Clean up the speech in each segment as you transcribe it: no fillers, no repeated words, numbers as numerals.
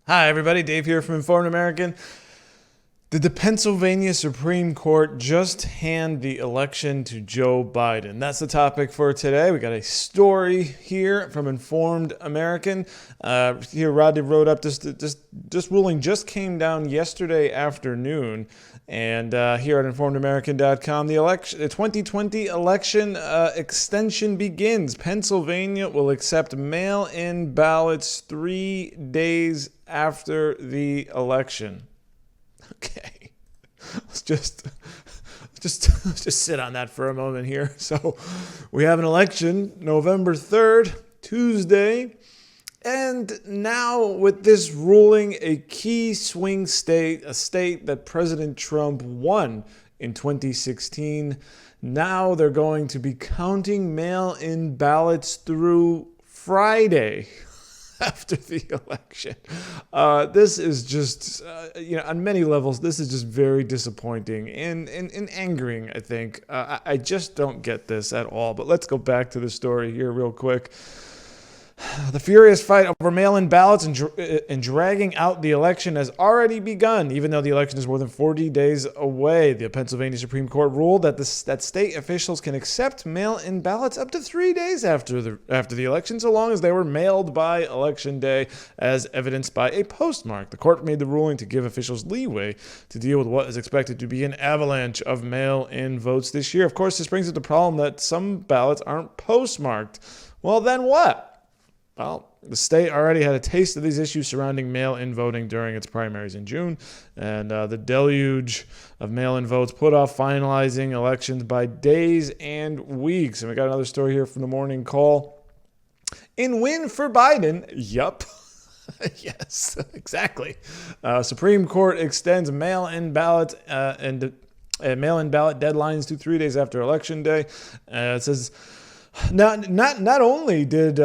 Hi, everybody. Dave here from Informed American. Did the Pennsylvania Supreme Court just hand the election to Joe Biden? That's the topic for today. We got a story here from Informed American. Here, Rodney wrote up this ruling just came down yesterday afternoon. And here at InformedAmerican.com, the 2020 election extension begins. Pennsylvania will accept mail-in ballots 3 days after the election. Okay, let's just sit on that for a moment here. So we have an election November 3rd, Tuesday. And now with this ruling, a key swing state, a state that President Trump won in 2016, now they're going to be counting mail-in ballots through Friday after the election. This is just, on many levels, this is just very disappointing and angering, I think. I just don't get this at all. But let's go back to the story here real quick. The furious fight over mail-in ballots and dragging out the election has already begun, even though the election is more than 40 days away. The Pennsylvania Supreme Court ruled that state officials can accept mail-in ballots up to 3 days after the election, so long as they were mailed by Election Day, as evidenced by a postmark. The court made the ruling to give officials leeway to deal with what is expected to be an avalanche of mail-in votes this year. Of course, this brings up the problem that some ballots aren't postmarked. Well, then what? Well, the state already had a taste of these issues surrounding mail-in voting during its primaries in June, and the deluge of mail-in votes put off finalizing elections by days and weeks. And we got another story here from the Morning Call. In win for Biden, yup. Yes, exactly. Supreme Court extends mail-in ballot mail-in ballot deadlines to 3 days after Election Day. It says not only did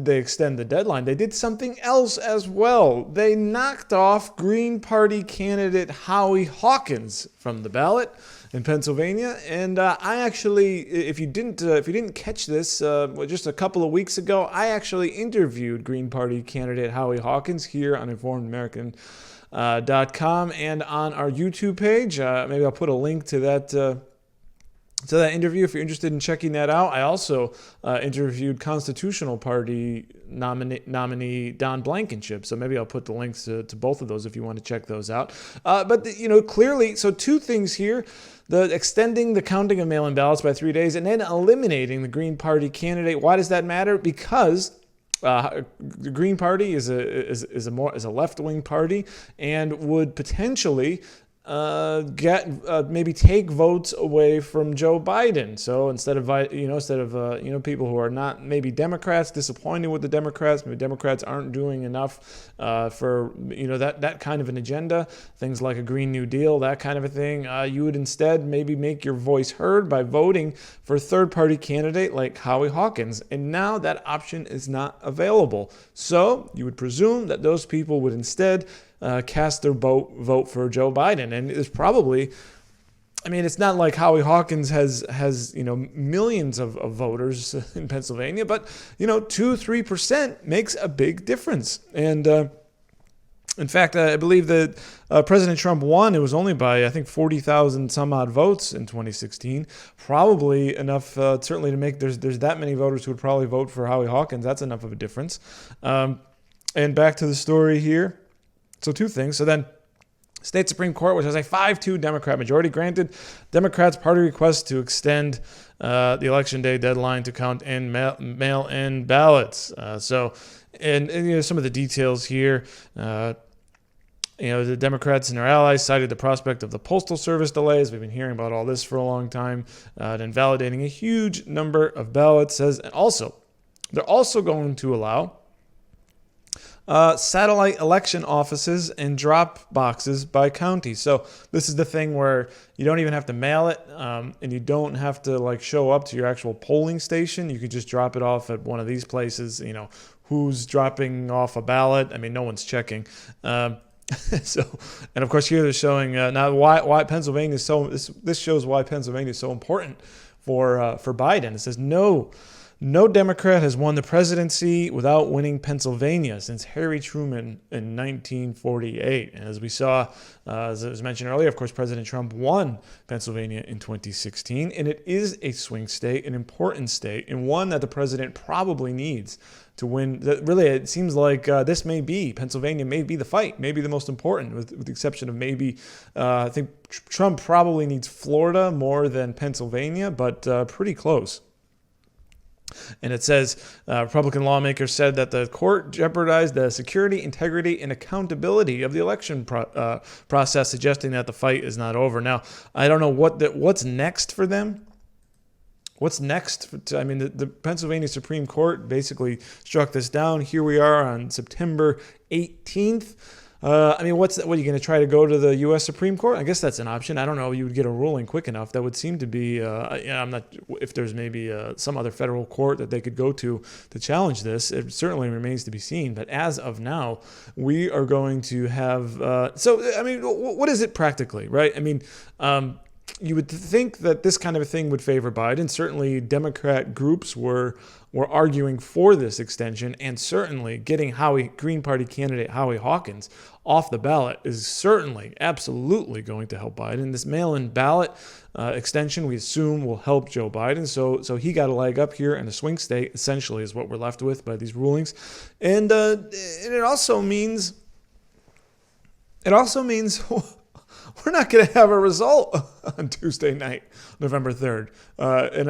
they extend the deadline, they did something else as well. They knocked off Green Party candidate Howie Hawkins from the ballot in Pennsylvania. And I actually, if you didn't catch this, just a couple of weeks ago, I actually interviewed Green Party candidate Howie Hawkins here on InformedAmerican.com and on our YouTube page. Maybe I'll put a link to that interview if you're interested in checking that out. I also interviewed Constitutional Party nominee Don Blankenship, so maybe I'll put the links to both of those if you want to check those out. But clearly, so two things here: the extending the counting of mail-in ballots by 3 days, and then eliminating the Green Party candidate. Why does that matter? Because the Green Party is a left-wing party and would potentially maybe take votes away from Joe Biden. So instead of people who are not maybe Democrats, disappointed with the Democrats, maybe Democrats aren't doing enough for that kind of an agenda, things like a Green New Deal, that kind of a thing. You would instead maybe make your voice heard by voting for a third-party candidate like Howie Hawkins. And now that option is not available. So you would presume that those people would instead cast their vote for Joe Biden. And it's probably, it's not like Howie Hawkins has millions of voters in Pennsylvania, but 2-3% makes a big difference. And in fact, I believe that President Trump won. It was only by, I think, 40,000 some odd votes in 2016. Probably enough, certainly to make, there's that many voters who would probably vote for Howie Hawkins. That's enough of a difference. And back to the story here. So two things. So then state Supreme Court, which has a 5-2 Democrat majority, granted Democrats' party request to extend the Election Day deadline to count in mail-in ballots. So some of the details here. The Democrats and their allies cited the prospect of the Postal Service delays. We've been hearing about all this for a long time, and invalidating a huge number of ballots. And also, they're also going to allow satellite election offices and drop boxes by county. So this is the thing where you don't even have to mail it, and you don't have to show up to your actual polling station. You could just drop it off at one of these places. Who's dropping off a ballot? No one's checking. So, and of course here they're showing now why Pennsylvania is so. This shows why Pennsylvania is so important for Biden. It says no No Democrat has won the presidency without winning Pennsylvania since Harry Truman in 1948. And as we saw, as was mentioned earlier, of course, President Trump won Pennsylvania in 2016. And it is a swing state, an important state, and one that the president probably needs to win. Really, it seems like Pennsylvania may be the fight, maybe the most important, with the exception of maybe, I think Trump probably needs Florida more than Pennsylvania, but pretty close. And it says, Republican lawmakers said that the court jeopardized the security, integrity, and accountability of the election process, suggesting that the fight is not over. Now, I don't know what's next for them. What's next? The Pennsylvania Supreme Court basically struck this down. Here we are on September 18th. What are you going to try to go to the U.S. Supreme Court? I guess that's an option. I don't know. You would get a ruling quick enough. That would seem to be. I'm not. If there's maybe some other federal court that they could go to challenge this, it certainly remains to be seen. But as of now, we are going to have. What is it practically, right? You would think that this kind of a thing would favor Biden. Certainly, Democrat groups were arguing for this extension, and certainly getting Green Party candidate Howie Hawkins off the ballot is certainly, absolutely going to help Biden. This mail-in ballot extension, we assume, will help Joe Biden. So he got a leg up here, and a swing state essentially is what we're left with by these rulings, and it also means. We're not going to have a result on Tuesday night, November 3rd,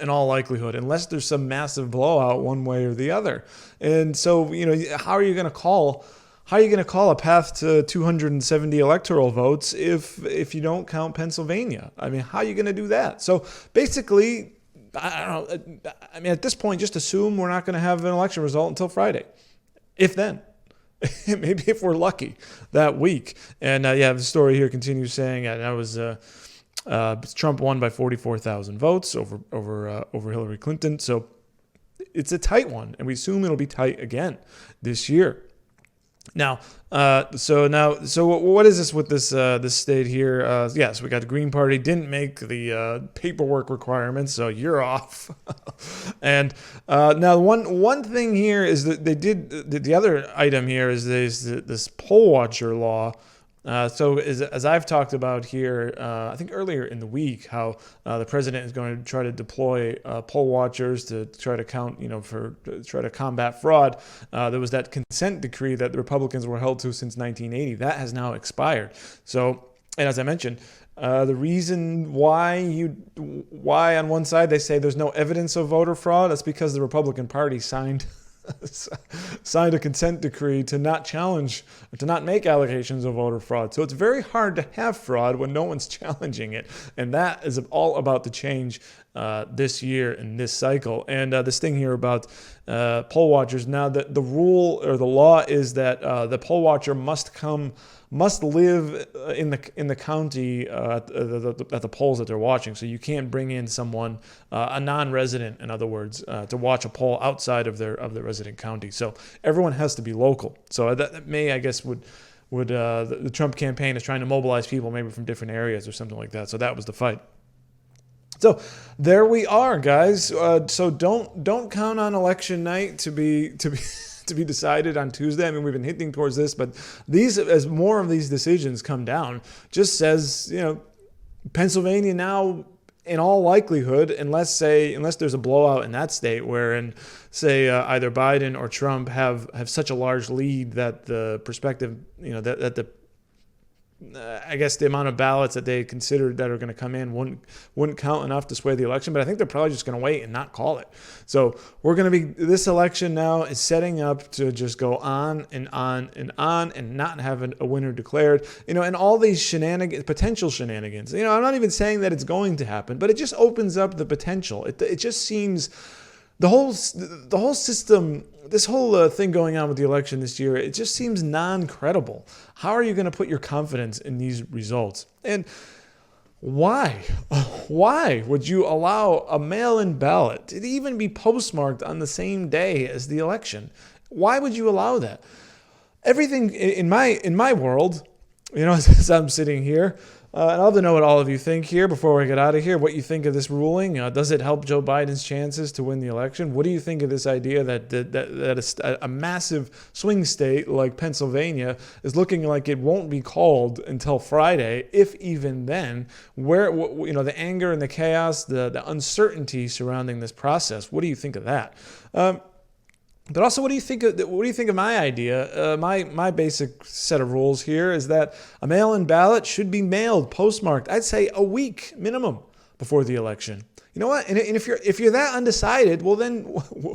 in all likelihood, unless there's some massive blowout one way or the other. And so, how are you going to call a path to 270 electoral votes if you don't count Pennsylvania? How are you going to do that? So basically, I don't know. At this point, just assume we're not going to have an election result until Friday, if then. Maybe if we're lucky that week. And the story here continues saying that was Trump won by 44,000 votes over Hillary Clinton. So it's a tight one, and we assume it'll be tight again this year. Now, so what is this with this state here? Yes, we got the Green Party didn't make the paperwork requirements, so you're off. And now one thing here is that they did the other item here is this poll watcher law. So as I've talked about here, I think earlier in the week, how the president is going to try to deploy poll watchers to try to count, try to combat fraud. There was that consent decree that the Republicans were held to since 1980. That has now expired. So, and as I mentioned, the reason why on one side they say there's no evidence of voter fraud, that's because the Republican Party signed a consent decree to not challenge or to not make allegations of voter fraud. So it's very hard to have fraud when no one's challenging it. And that is all about to change this year in this cycle. And this thing here about poll watchers, now that the rule or the law is that the poll watcher must live in the county at the polls that they're watching. So you can't bring in someone, a non-resident, in other words, to watch a poll outside of their resident county. So everyone has to be local. So that may, I guess, would the Trump campaign is trying to mobilize people maybe from different areas or something like that. So that was the fight. So there we are, guys. So don't count on election night to be decided on Tuesday. We've been hinting towards this, but as more of these decisions come down, just says, Pennsylvania now, in all likelihood, unless there's a blowout in that state wherein, say, either Biden or Trump have such a large lead that the perspective, I guess the amount of ballots that they considered that are going to come in wouldn't count enough to sway the election. But I think they're probably just going to wait and not call it. So this election now is setting up to just go on and on and on and not have a winner declared. And all these potential shenanigans. I'm not even saying that it's going to happen, but it just opens up the potential. It just seems the whole system. This whole thing going on with the election this year, it just seems non-credible. How are you going to put your confidence in these results? And why? Why would you allow a mail-in ballot to even be postmarked on the same day as the election? Why would you allow that? Everything in my world, as I'm sitting here, and I'd love to know what all of you think here before we get out of here, what you think of this ruling. Does it help Joe Biden's chances to win the election? What do you think of this idea that a massive swing state like Pennsylvania is looking like it won't be called until Friday, if even then? The anger and the chaos, the uncertainty surrounding this process. What do you think of that? But also, what do you think of my idea? My basic set of rules here is that a mail-in ballot should be mailed postmarked, I'd say a week minimum before the election. You know what? And if you're that undecided, well then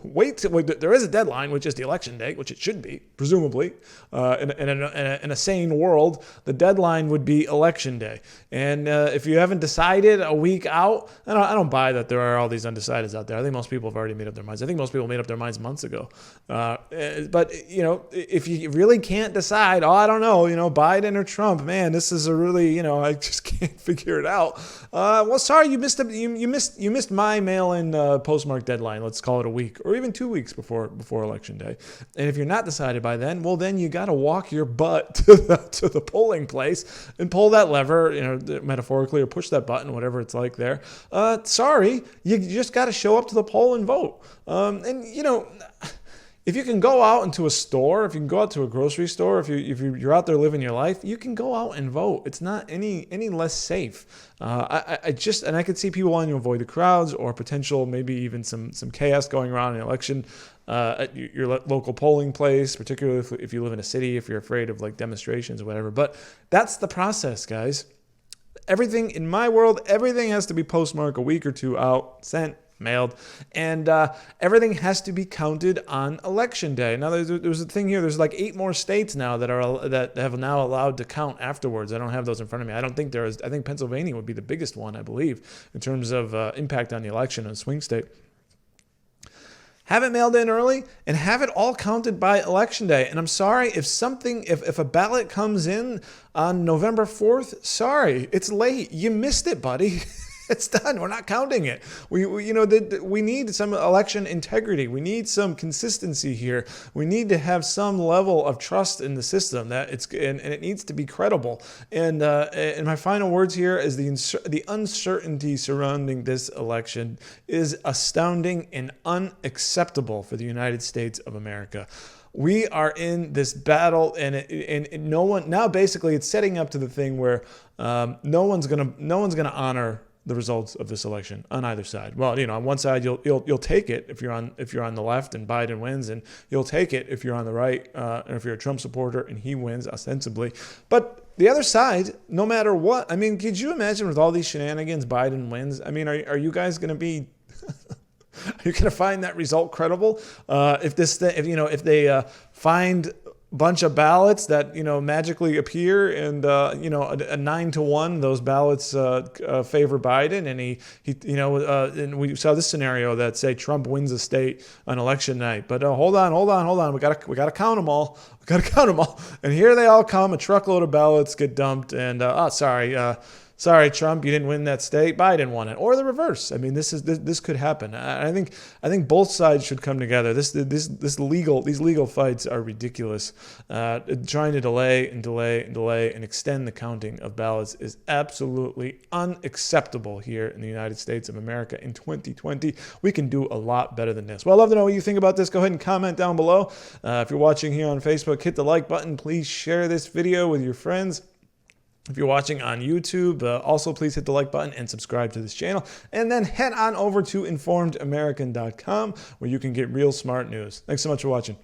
wait. There is a deadline, which is the election day, which it should be, presumably. In a sane world, the deadline would be election day. And if you haven't decided a week out, I don't buy that there are all these undecideds out there. I think most people have already made up their minds. I think most people made up their minds months ago. But if you really can't decide, I don't know, Biden or Trump, man, this is a really, I just can't figure it out. Well, sorry, you missed my mail-in postmark deadline. Let's call it a week or even 2 weeks before election day. And if you're not decided by then, well, then you got to walk your butt to the polling place and pull that lever, metaphorically, or push that button, whatever it's like there. Sorry, you just got to show up to the poll and vote. If you can go out into a store, if you can go out to a grocery store, if you're out there living your life, you can go out and vote. It's not any less safe. I could see people wanting to avoid the crowds or potential maybe even some chaos going around in the election at your local polling place, particularly if you live in a city, if you're afraid of like demonstrations or whatever. But that's the process, guys. Everything in my world, everything has to be postmarked a week or two out, sent, mailed, and everything has to be counted on election day. Now, there's a thing here. There's like 8 more states now that have now allowed to count afterwards. I don't have those in front of me. I don't think there is. I think Pennsylvania would be the biggest one, I believe, in terms of impact on the election in a swing state. Have it mailed in early and have it all counted by election day. And I'm sorry if a ballot comes in on November 4th, sorry, it's late. You missed it, buddy. It's done. We're not counting it. We need some election integrity. We need some consistency here. We need to have some level of trust in the system and it needs to be credible. And my final words here is the uncertainty surrounding this election is astounding and unacceptable for the United States of America. We are in this battle, and no one now. Basically, it's setting up to the thing where no one's gonna honor the results of this election on either side. Well, on one side you'll take it if you're on the left and Biden wins, and you'll take it if you're on the right, or if you're a Trump supporter and he wins ostensibly. But the other side, no matter what, could you imagine with all these shenanigans, Biden wins? Are you guys going to be? Are you going to find that result credible? If they find bunch of ballots that magically appear and a 9-1 those ballots favor Biden, and we saw this scenario that say Trump wins a state on election night, but hold on, we gotta count them all, and here they all come, a truckload of ballots get dumped, and sorry, Trump, you didn't win that state. Biden won it, or the reverse. This could happen. I think both sides should come together. These legal fights are ridiculous. Trying to delay and extend the counting of ballots is absolutely unacceptable here in the United States of America in 2020. We can do a lot better than this. Well, I'd love to know what you think about this. Go ahead and comment down below. If you're watching here on Facebook, hit the like button. Please share this video with your friends. If you're watching on YouTube, also please hit the like button and subscribe to this channel. And then head on over to informedamerican.com where you can get real smart news. Thanks so much for watching.